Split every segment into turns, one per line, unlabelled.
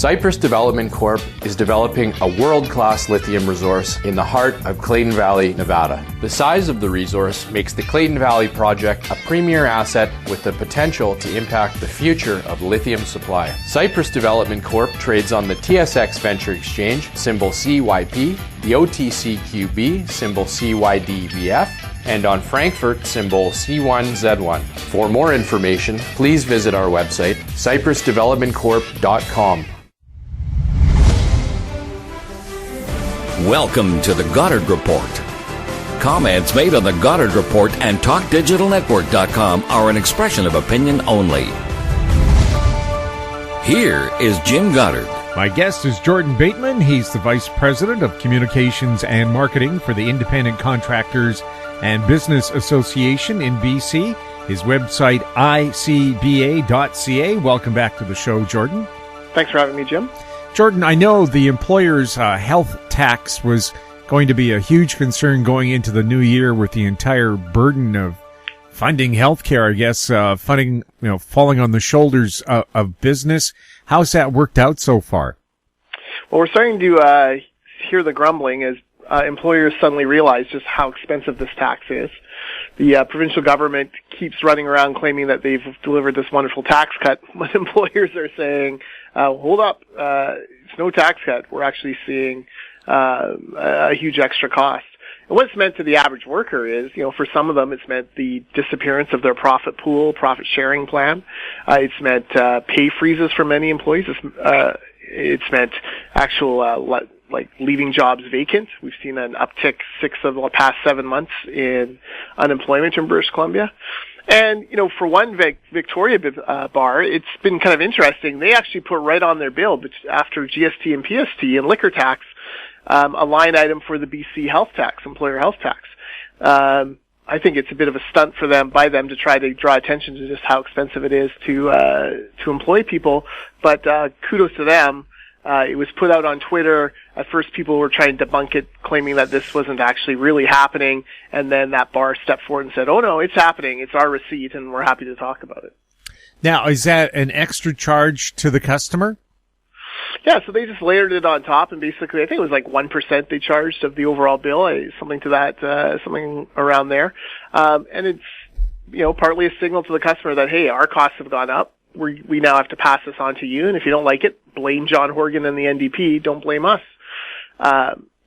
Cypress Development Corp. is developing a world-class lithium resource in the heart of Clayton Valley, Nevada. The size of the resource makes the Clayton Valley project a premier asset with the potential to impact the future of lithium supply. Cypress Development Corp. trades on the TSX Venture Exchange, symbol CYP, the OTCQB, symbol CYDVF, and on Frankfurt, symbol C1Z1. For more information, please visit our website, cypressdevelopmentcorp.com.
Welcome to the Goddard Report. Comments made on the Goddard Report and TalkDigitalNetwork.com are an expression of opinion only. Here is Jim Goddard.
My guest is Jordan Bateman. He's the Vice President of Communications and Marketing for the Independent Contractors and Business Association in BC. His website, icba.ca. Welcome back to the show, Jordan.
Thanks for having me, Jim.
Jordan, I know the employer's health tax was going to be a huge concern going into the new year with the entire burden of funding healthcare, I guess, funding, falling on the shoulders of business. How's that worked out so far?
Well, we're starting to hear the grumbling as employers suddenly realize just how expensive this tax is. The provincial government keeps running around claiming that they've delivered this wonderful tax cut, but employers are saying, hold up, it's no tax cut. We're actually seeing a huge extra cost. And what it's meant to the average worker is, for some of them, it's meant the disappearance of their profit pool, profit sharing plan. It's meant pay freezes for many employees. It's meant actual leaving jobs vacant. We've seen an uptick 6 of the past 7 months in unemployment in British Columbia. And, for one Victoria bar, it's been kind of interesting. They actually put right on their bill, but after GST and PST and liquor tax, a line item for the BC health tax, employer health tax. I think it's a bit of a stunt for them, by them, to try to draw attention to just how expensive it is to employ people. But kudos to them. It was put out on Twitter. At first, people were trying to debunk it, claiming that this wasn't actually really happening. And then that bar stepped forward and said, oh, no, it's happening. It's our receipt, and we're happy to talk about it.
Now, is that an extra charge to the customer?
Yeah, so they just layered it on top, and basically, I think it was like 1% they charged of the overall bill, something to that, something around there. And it's, partly a signal to the customer that, hey, our costs have gone up. We now have to pass this on to you, and if you don't like it, blame John Horgan and the NDP. Don't blame us.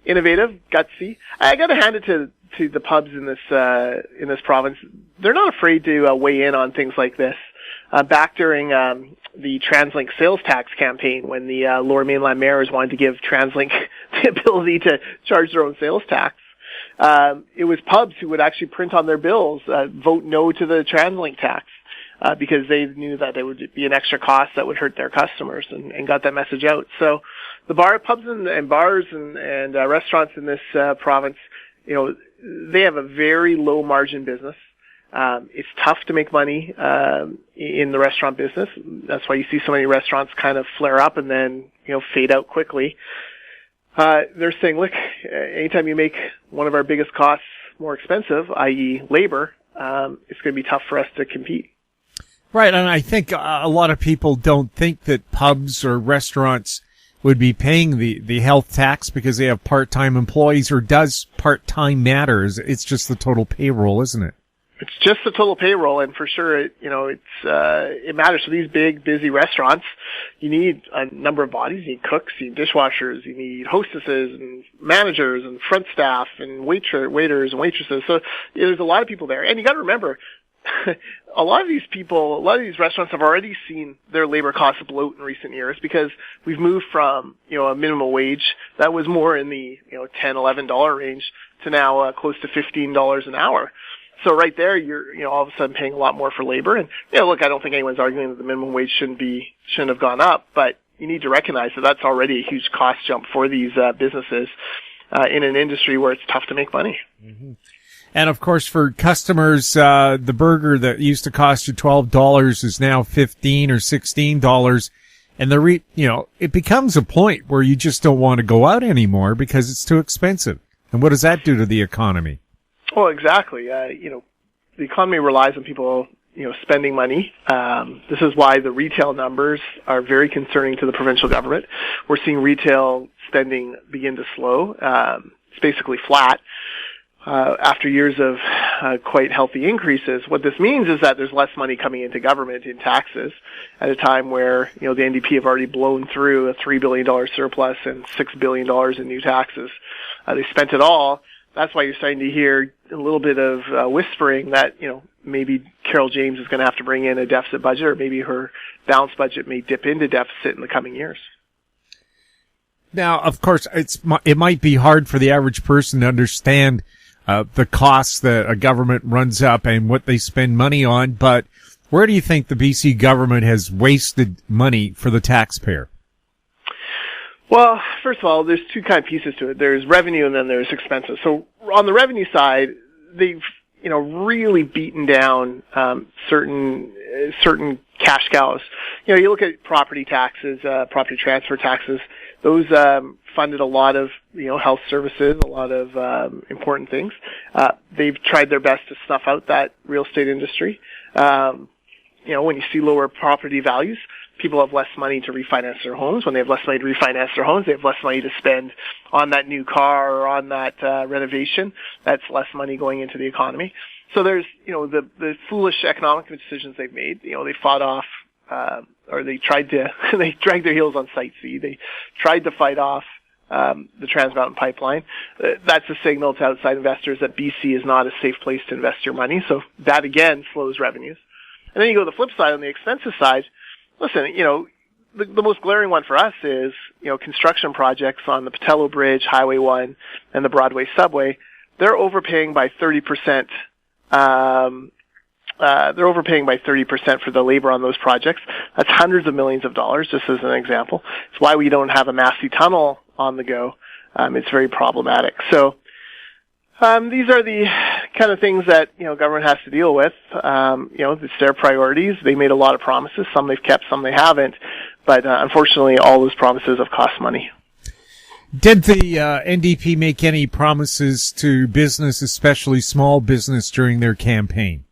Innovative, gutsy. I got to hand it to the pubs in this province. They're not afraid to weigh in on things like this. Back during the TransLink sales tax campaign, when the Lower Mainland mayors wanted to give TransLink the ability to charge their own sales tax, it was pubs who would actually print on their bills, vote no to the TransLink tax. Because they knew that there would be an extra cost that would hurt their customers, and got that message out. So the pubs and bars and restaurants in this province, they have a very low margin business. It's tough to make money in the restaurant business. That's why you see so many restaurants kind of flare up and then fade out quickly. They're saying, look, anytime you make one of our biggest costs more expensive, i.e. labor, it's going to be tough for us to compete.
Right, and I think a lot of people don't think that pubs or restaurants would be paying the health tax because they have part-time employees, or does part-time matter? It's just the total payroll, isn't it?
It's just the total payroll, and for sure, it matters. For these big, busy restaurants, you need a number of bodies. You need cooks, you need dishwashers, you need hostesses and managers and front staff and waiters and waitresses. So there's a lot of people there, and you got to remember, a lot of these restaurants have already seen their labor costs bloat in recent years, because we've moved from, a minimum wage that was more in the, $10, $11 range to now close to $15 an hour. So right there, you're, all of a sudden paying a lot more for labor. And, look, I don't think anyone's arguing that the minimum wage shouldn't have gone up, but you need to recognize that that's already a huge cost jump for these businesses in an industry where it's tough to make money.
Mm-hmm. And of course, for customers, the burger that used to cost you $12 is now $15 or $16. And it becomes a point where you just don't want to go out anymore because it's too expensive. And what does that do to the economy?
Well, exactly. The economy relies on people, spending money. This is why the retail numbers are very concerning to the provincial government. We're seeing retail spending begin to slow. It's basically flat. After years of quite healthy increases. What this means is that there's less money coming into government in taxes at a time where, the NDP have already blown through a $3 billion surplus and $6 billion in new taxes. They spent it all. That's why you're starting to hear a little bit of whispering that, maybe Carol James is going to have to bring in a deficit budget, or maybe her balanced budget may dip into deficit in the coming years.
Now, of course, it might be hard for the average person to understand the costs that a government runs up and what they spend money on, but where do you think the BC government has wasted money for the taxpayer?
Well, first of all, there's two kind of pieces to it. There's revenue and then there's expenses. So on the revenue side, they've, really beaten down certain cash cows. You look at property taxes, property transfer taxes. Those funded a lot of health services, a lot of important things. They've tried their best to snuff out that real estate industry. When you see lower property values, people have less money to refinance their homes. When they have less money to refinance their homes, they have less money to spend on that new car or on that renovation. That's less money going into the economy. So there's, the foolish economic decisions they've made. They fought off, or they tried to, they dragged their heels on Site C. They tried to fight off the Trans Mountain Pipeline. That's a signal to outside investors that BC is not a safe place to invest your money. So that again slows revenues. And then you go to the flip side, on the expenses side. Listen, the most glaring one for us is, construction projects on the Patello Bridge, Highway 1, and the Broadway subway. They're overpaying by 30%. They're overpaying by 30% for the labor on those projects. That's hundreds of millions of dollars, just as an example. It's why we don't have a Massey Tunnel on the go. It's very problematic. So, these are the kind of things that, government has to deal with. It's their priorities. They made a lot of promises. Some they've kept, some they haven't. But, unfortunately, all those promises have cost money.
Did the NDP make any promises to business, especially small business, during their campaign?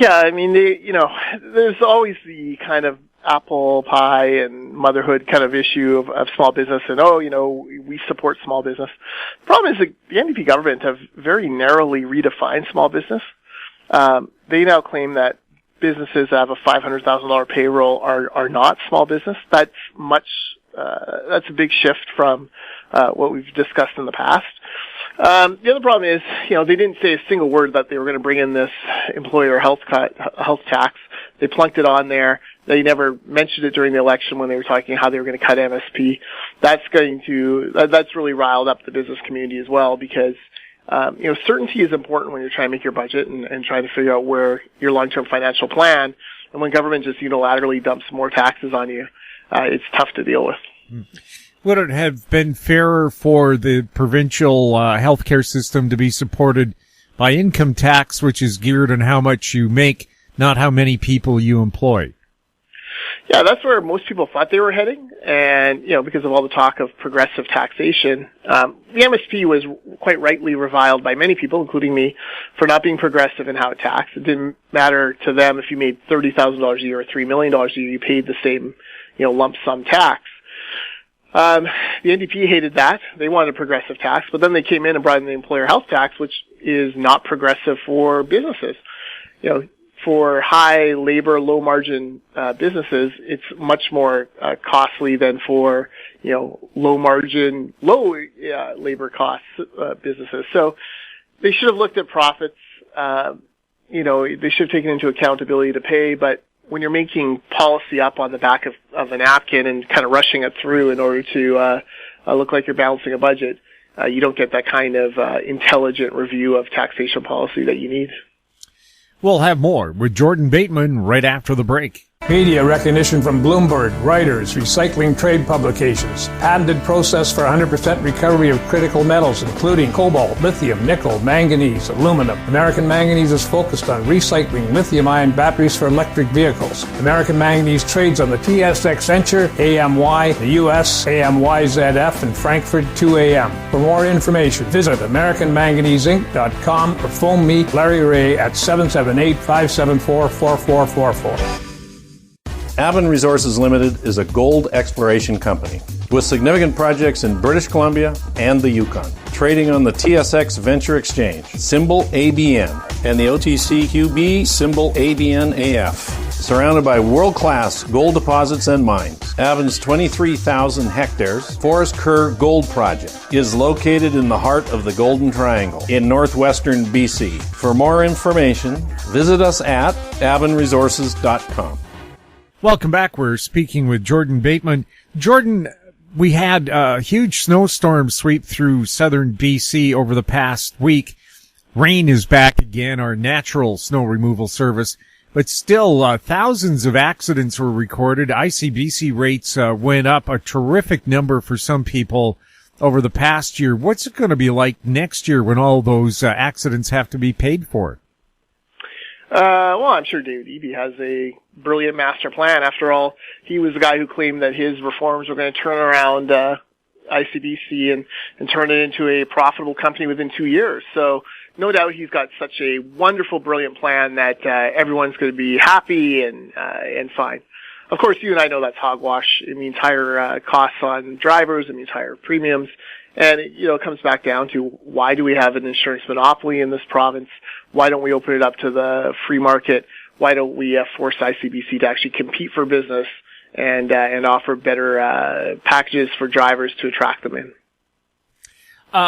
Yeah, I mean, there's always the kind of apple pie and motherhood kind of issue of small business, and we support small business. The problem is that the NDP government have very narrowly redefined small business. They now claim that businesses that have a $500,000 payroll are not small business. That's a big shift from what we've discussed in the past. The other problem is, they didn't say a single word that they were going to bring in this employer health tax. They plunked it on there. They never mentioned it during the election when they were talking how they were going to cut MSP. That's really riled up the business community as well, because, certainty is important when you're trying to make your budget and trying to figure out where your long-term financial plan. And when government just unilaterally dumps more taxes on you, it's tough to deal with.
Would it have been fairer for the provincial healthcare system to be supported by income tax, which is geared on how much you make, not how many people you employ?
Yeah, that's where most people thought they were heading. And, because of all the talk of progressive taxation, the MSP was quite rightly reviled by many people, including me, for not being progressive in how it taxed. It didn't matter to them if you made $30,000 a year or $3 million a year, you paid the same, lump sum tax. The NDP hated that. They wanted a progressive tax, but then they came in and brought in the employer health tax, which is not progressive for businesses. For high labor, low margin businesses, it's much more costly than for low margin, low labor costs businesses. So they should have looked at profits. They should have taken into account ability to pay, but when you're making policy up on the back of a napkin and kind of rushing it through in order to look like you're balancing a budget, you don't get that kind of intelligent review of taxation policy that you need.
We'll have more with Jordan Bateman right after the break.
Media recognition from Bloomberg, Reuters, recycling trade publications. Patented process for 100% recovery of critical metals, including cobalt, lithium, nickel, manganese, aluminum. American Manganese is focused on recycling lithium-ion batteries for electric vehicles. American Manganese trades on the TSX Venture, AMY, the US, AMYZF, and Frankfurt 2AM. For more information, visit AmericanManganeseInc.com or phone me, Larry Ray, at 778-574-4444.
Avon Resources Limited is a gold exploration company with significant projects in British Columbia and the Yukon, trading on the TSX Venture Exchange, symbol ABN, and the OTCQB, symbol ABNAF. Surrounded by world-class gold deposits and mines, Avon's 23,000 hectares Forest Kerr Gold Project is located in the heart of the Golden Triangle in northwestern BC. For more information, visit us at avonresources.com.
Welcome back. We're speaking with Jordan Bateman. Jordan, we had a huge snowstorm sweep through southern BC over the past week. Rain is back again, our natural snow removal service, but still thousands of accidents were recorded. ICBC rates went up a terrific number for some people over the past year. What's it going to be like next year when all those accidents have to be paid for?
Well, I'm sure David Eby has a brilliant master plan. After all, he was the guy who claimed that his reforms were going to turn around ICBC and turn it into a profitable company within 2 years. So no doubt he's got such a wonderful, brilliant plan that everyone's going to be happy and fine. Of course, you and I know that's hogwash. It means higher costs on drivers. It means higher premiums. And it comes back down to, why do we have an insurance monopoly in this province? Why don't we open it up to the free market? Why don't we force ICBC to actually compete for business and offer better packages for drivers to attract them in?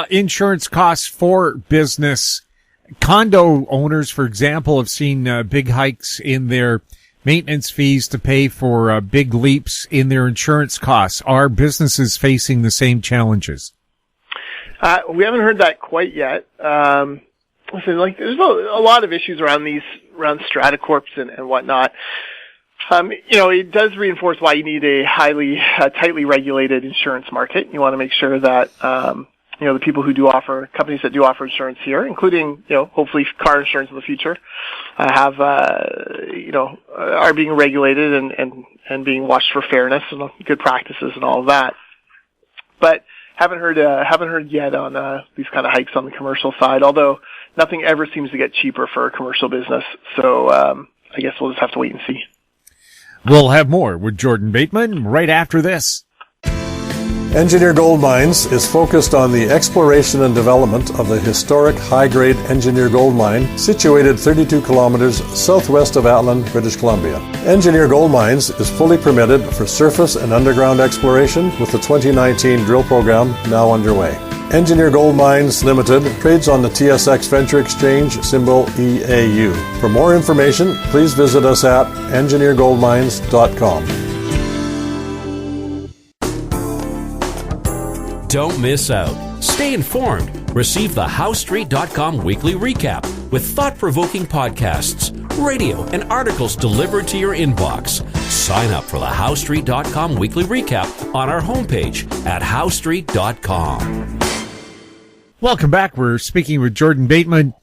Insurance costs for business. Condo owners, for example, have seen big hikes in their maintenance fees to pay for big leaps in their insurance costs. Are businesses facing the same challenges?
We haven't heard that quite yet. Listen, there's a lot of issues around strata corps and whatnot. It does reinforce why you need a tightly regulated insurance market. You want to make sure that, the people who do offer, companies that do offer insurance here, including, hopefully car insurance in the future, are being regulated and being watched for fairness and good practices and all of that. But haven't heard yet on these kind of hikes on the commercial side, although nothing ever seems to get cheaper for a commercial business. So I guess we'll just have to wait and see.
We'll have more with Jordan Bateman right after this.
Engineer Gold Mines is focused on the exploration and development of the historic high-grade Engineer Gold Mine situated 32 kilometers southwest of Atlan, British Columbia. Engineer Gold Mines is fully permitted for surface and underground exploration with the 2019 drill program now underway. Engineer Gold Mines Limited trades on the TSX Venture Exchange, symbol EAU. For more information, please visit us at engineergoldmines.com.
Don't miss out. Stay informed. Receive the HowStreet.com weekly recap with thought-provoking podcasts, radio, and articles delivered to your inbox. Sign up for the HowStreet.com weekly recap on our homepage at HowStreet.com.
Welcome back. We're speaking with Jordan Bateman.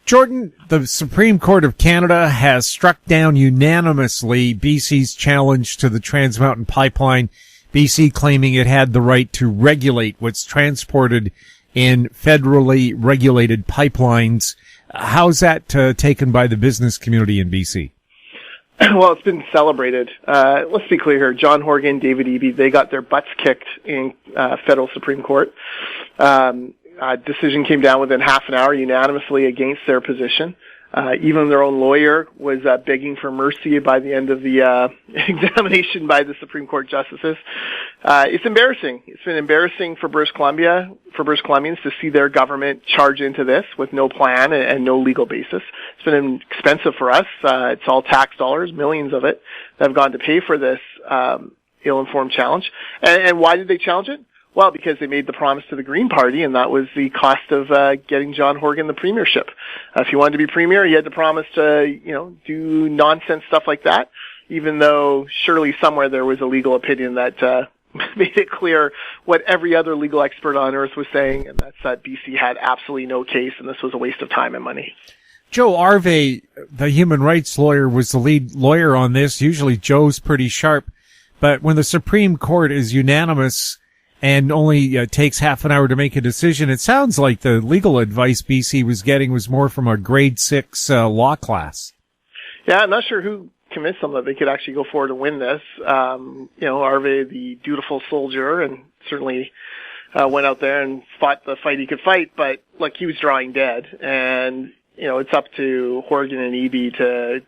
Jordan, the Supreme Court of Canada has struck down unanimously BC's challenge to the Trans Mountain Pipeline, BC claiming it had the right to regulate what's transported in federally regulated pipelines. How's that taken by the business community in BC?
Well, it's been celebrated. Let's be clear here. John Horgan, David Eby, they got their butts kicked in federal Supreme Court. Decision came down within half an hour unanimously against their position. Even their own lawyer was begging for mercy by the end of the examination by the Supreme Court justices. It's embarrassing. It's been embarrassing for British Columbians to see their government charge into this with no plan and no legal basis. It's been expensive for us. It's all tax dollars, millions of it, that have gone to pay for this ill-informed challenge. And why did they challenge it? Well, because they made the promise to the Green Party, and that was the cost of getting John Horgan the premiership. If he wanted to be premier, he had to promise to, do nonsense stuff like that. even though surely somewhere there was a legal opinion that made it clear what every other legal expert on earth was saying, and that's that BC had absolutely no case, and this was a waste of time and money.
Joe Arve, the human rights lawyer, was the lead lawyer on this. Usually Joe's pretty sharp, but when the Supreme Court is unanimous and only takes half an hour to make a decision, it sounds like the legal advice BC was getting was more from a grade 6 law class.
Yeah, I'm not sure who convinced them that they could actually go forward and win this. Arve, the dutiful soldier, and certainly went out there and fought the fight he could fight, but look, he was drawing dead, and it's up to Horgan and Eby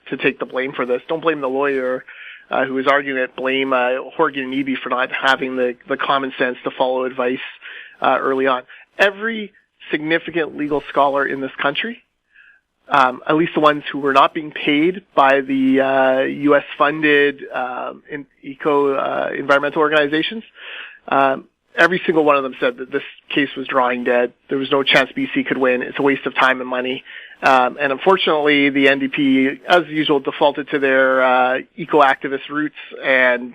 to take the blame for this. Don't blame the lawyer who was arguing it. Blame Horgan and Eby for not having the common sense to follow advice early on. Every significant legal scholar in this country, at least the ones who were not being paid by the U.S.-funded environmental organizations, every single one of them said that this case was drawing dead. There was no chance BC could win. It's a waste of time and money. And unfortunately, the NDP, as usual, defaulted to their eco-activist roots and,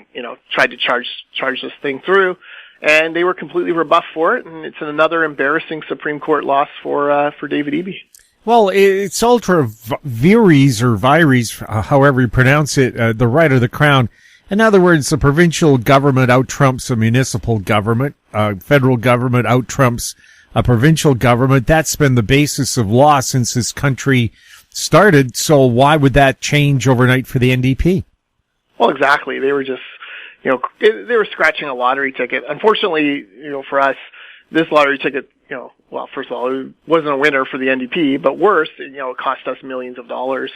tried to charge this thing through. And they were completely rebuffed for it. And it's another embarrassing Supreme Court loss for David Eby.
Well, it's ultra vires or vires, however you pronounce it, the right of the crown. In other words, the provincial government out-trumps a municipal government, federal government out-trumps a provincial government. That's been the basis of law since this country started. So why would that change overnight for the NDP?
Well, exactly. They were just, they were scratching a lottery ticket. Unfortunately, for us, this lottery ticket, well, first of all, it wasn't a winner for the NDP, but worse, it cost us millions of dollars.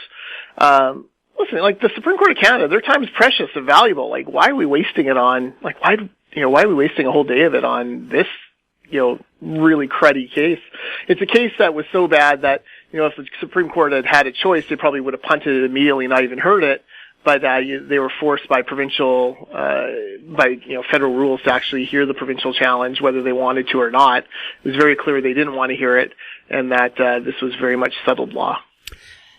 Listen, like the Supreme Court of Canada, their time is precious and valuable. Like, why are we wasting it on, why are we wasting a whole day of it on this, really cruddy case? It's a case that was so bad that, if the Supreme Court had a choice, they probably would have punted it immediately, not even heard it. But they were forced by federal rules to actually hear the provincial challenge, whether they wanted to or not. It was very clear they didn't want to hear it, and that this was very much settled law.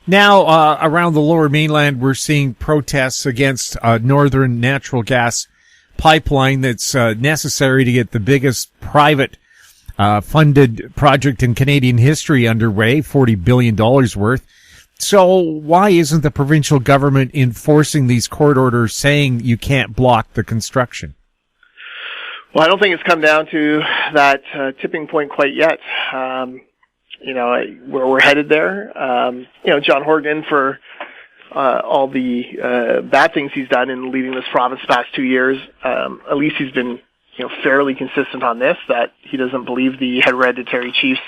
Now, around the Lower Mainland, we're seeing protests against Northern natural gas pipeline that's necessary to get the biggest private funded project in Canadian history underway, $40 billion worth. So why isn't the provincial government enforcing these court orders saying you can't block the construction?
Well, I don't think it's come down to that tipping point quite yet. Where we're headed there. John Horgan, for all the bad things he's done in leading this province the past 2 years, at least he's been fairly consistent on this, that he doesn't believe the hereditary chiefs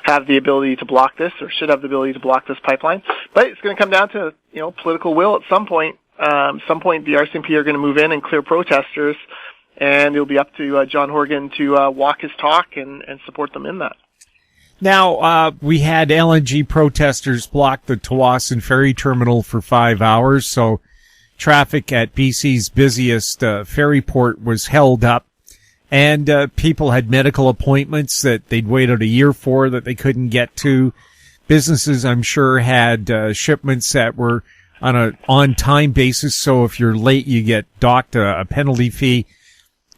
have the ability to block this, or should have the ability to block this pipeline. But it's going to come down to, political will at some point. The RCMP are going to move in and clear protesters, and it'll be up to John Horgan to walk his talk and support them in that.
Now, we had LNG protesters block the Tawasin ferry terminal for 5 hours, so traffic at BC's busiest ferry port was held up. And people had medical appointments that they'd waited a year for that they couldn't get to. Businesses, I'm sure, had shipments that were on an on-time basis, so if you're late, you get docked a penalty fee.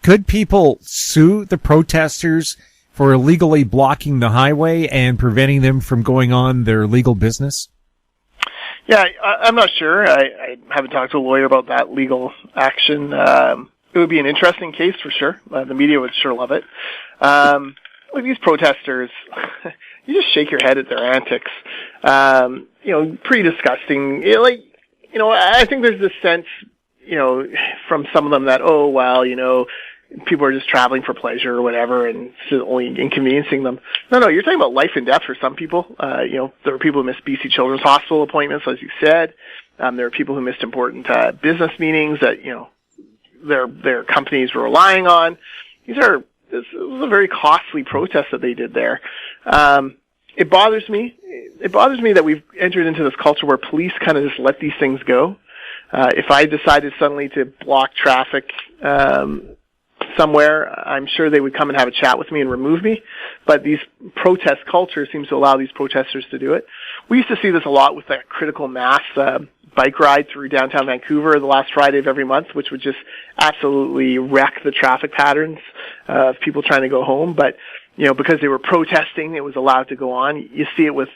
Could people sue the protesters for illegally blocking the highway and preventing them from going on their legal business?
Yeah, I'm not sure. I haven't talked to a lawyer about that legal action. It would be an interesting case for sure. The media would sure love it. With these protesters, you just shake your head at their antics. Pretty disgusting. I think there's this sense, from some of them that, people are just traveling for pleasure or whatever, and it's only inconveniencing them. No, you're talking about life and death for some people. There were people who missed BC Children's Hospital appointments, as you said. There are people who missed important business meetings that, their companies were relying on. This was a very costly protest that they did there. It bothers me. It bothers me that we've entered into this culture where police kind of just let these things go. If I decided suddenly to block traffic somewhere, I'm sure they would come and have a chat with me and remove me. But these protest culture seems to allow these protesters to do it. we used to see this a lot with that critical mass bike ride through downtown Vancouver the last Friday of every month, which would just absolutely wreck the traffic patterns of people trying to go home. But, because they were protesting, it was allowed to go on. You see it with,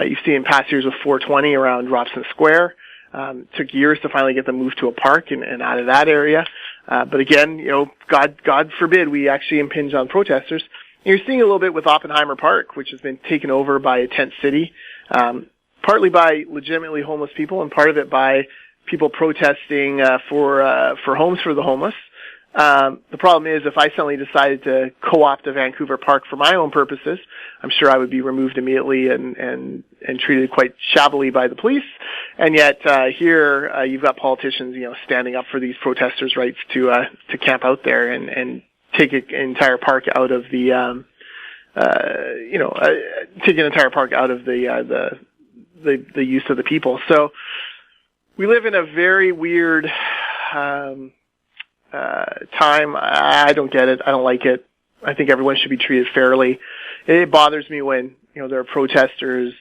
you see in past years with 420 around Robson Square. Took years to finally get them moved to a park and out of that area. But again, God forbid we actually impinge on protesters. And you're seeing a little bit with Oppenheimer Park, which has been taken over by a tent city, partly by legitimately homeless people and part of it by people protesting for homes for the homeless. The problem is if I suddenly decided to co-opt a Vancouver park for my own purposes, I'm sure I would be removed immediately and treated quite shabbily by the police. And yet, here, you've got politicians, standing up for these protesters' rights to camp out there and take an entire park out of the, take an entire park out of the use of the people. So we live in a very weird, time. I don't get it. I don't like it. I think everyone should be treated fairly. It bothers me when, there are protesters,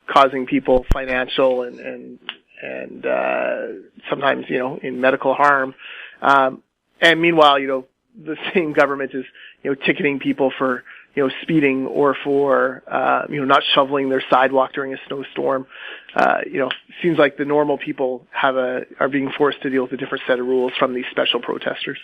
causing people financial and sometimes, in medical harm. And meanwhile, the same government is, ticketing people for, speeding or for, not shoveling their sidewalk during a snowstorm. Seems like the normal people are being forced to deal with a different set of rules from these special protesters.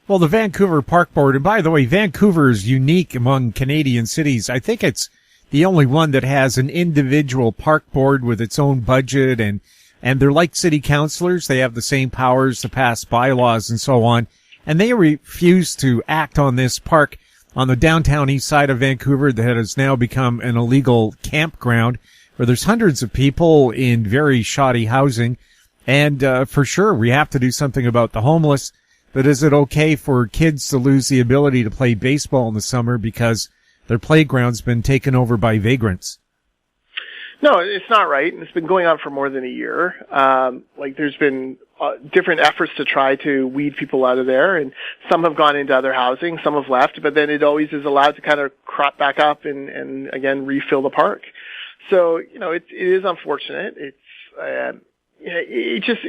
Well, the Vancouver Park Board, and by the way, Vancouver is unique among Canadian cities. I think it's the only one that has an individual park board with its own budget, and they're like city councilors. They have the same powers to pass bylaws and so on. And they refuse to act on this park on the downtown east side of Vancouver that has now become an illegal campground where there's hundreds of people in very shoddy housing. And for sure, we have to do something about the homeless. But is it okay for kids to lose the ability to play baseball in the summer because their playground's been taken over by vagrants?
No, it's not right, and it's been going on for more than a year. There's been different efforts to try to weed people out of there, and some have gone into other housing, some have left, but then it always is allowed to kind of crop back up and again refill the park. So, it is unfortunate. It just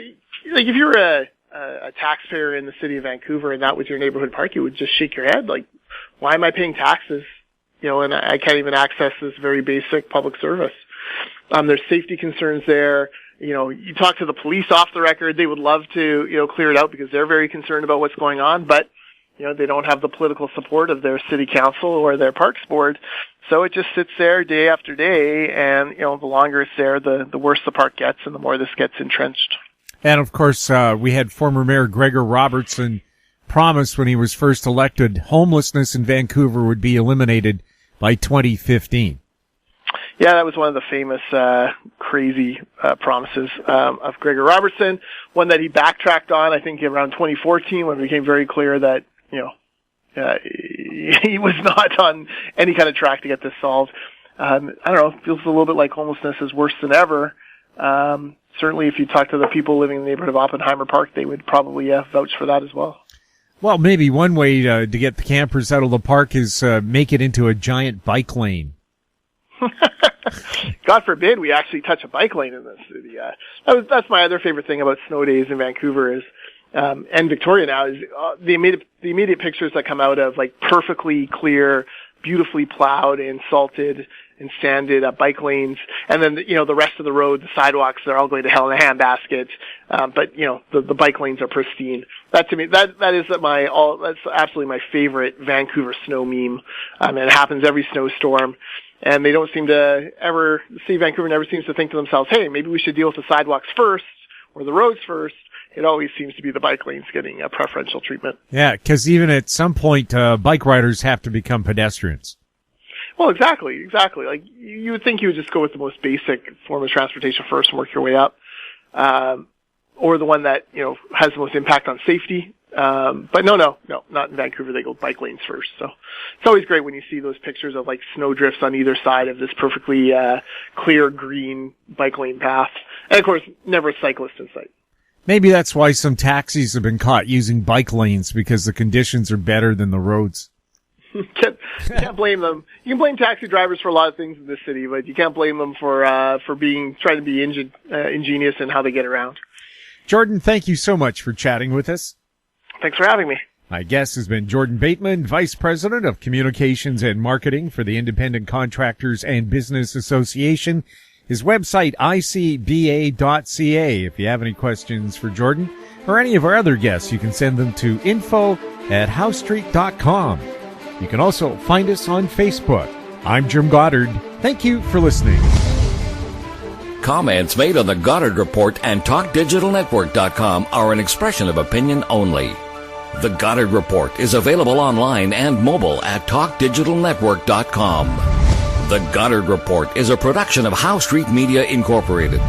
like if you're a taxpayer in the city of Vancouver and that was your neighborhood park, you would just shake your head like, why am I paying taxes? And I can't even access this very basic public service. There's safety concerns there. You talk to the police off the record, they would love to, clear it out because they're very concerned about what's going on, but, they don't have the political support of their city council or their parks board. So it just sits there day after day, and, the longer it's there, the worse the park gets and the more this gets entrenched.
And of course, we had former Mayor Gregor Robertson promise when he was first elected homelessness in Vancouver would be eliminated by 2015.
Yeah, that was one of the famous, crazy, promises, of Gregor Robertson. One that he backtracked on, I think, around 2014 when it became very clear that, he was not on any kind of track to get this solved. I don't know, it feels a little bit like homelessness is worse than ever. Certainly if you talk to the people living in the neighborhood of Oppenheimer Park, they would probably vouch for that as well.
Well, maybe one way to get the campers out of the park is make it into a giant bike lane.
God forbid we actually touch a bike lane in this city. That's my other favorite thing about snow days in Vancouver is, and Victoria now is the immediate pictures that come out of like perfectly clear, beautifully plowed and salted and sanded bike lanes, and then the rest of the road, the sidewalks, they're all going to hell in a handbasket. But the bike lanes are pristine. That to me, that's absolutely my favorite Vancouver snow meme. And it happens every snowstorm. And they don't seem to Vancouver never seems to think to themselves, hey, maybe we should deal with the sidewalks first or the roads first. It always seems to be the bike lanes getting a preferential treatment.
Yeah, because even at some point, bike riders have to become pedestrians.
Well, exactly. Like, you would think you would just go with the most basic form of transportation first and work your way up. Or the one that, has the most impact on safety. But no, not in Vancouver. They go bike lanes first. So it's always great when you see those pictures of like snow drifts on either side of this perfectly, clear green bike lane path. And of course, never a cyclist in sight.
Maybe that's why some taxis have been caught using bike lanes because the conditions are better than the roads.
Can't blame them. You can blame taxi drivers for a lot of things in this city, but you can't blame them for trying to be ingenious in how they get around.
Jordan, thank you so much for chatting with us.
Thanks for having me.
My guest has been Jordan Bateman, Vice President of Communications and Marketing for the Independent Contractors and Business Association. His website, icba.ca. If you have any questions for Jordan or any of our other guests, you can send them to info@housestreet.com. You can also find us on Facebook. I'm Jim Goddard. Thank you for listening.
Comments made on the Goddard Report and TalkDigitalNetwork.com are an expression of opinion only. The Goddard Report is available online and mobile at TalkDigitalNetwork.com. The Goddard Report is a production of House Street Media Incorporated.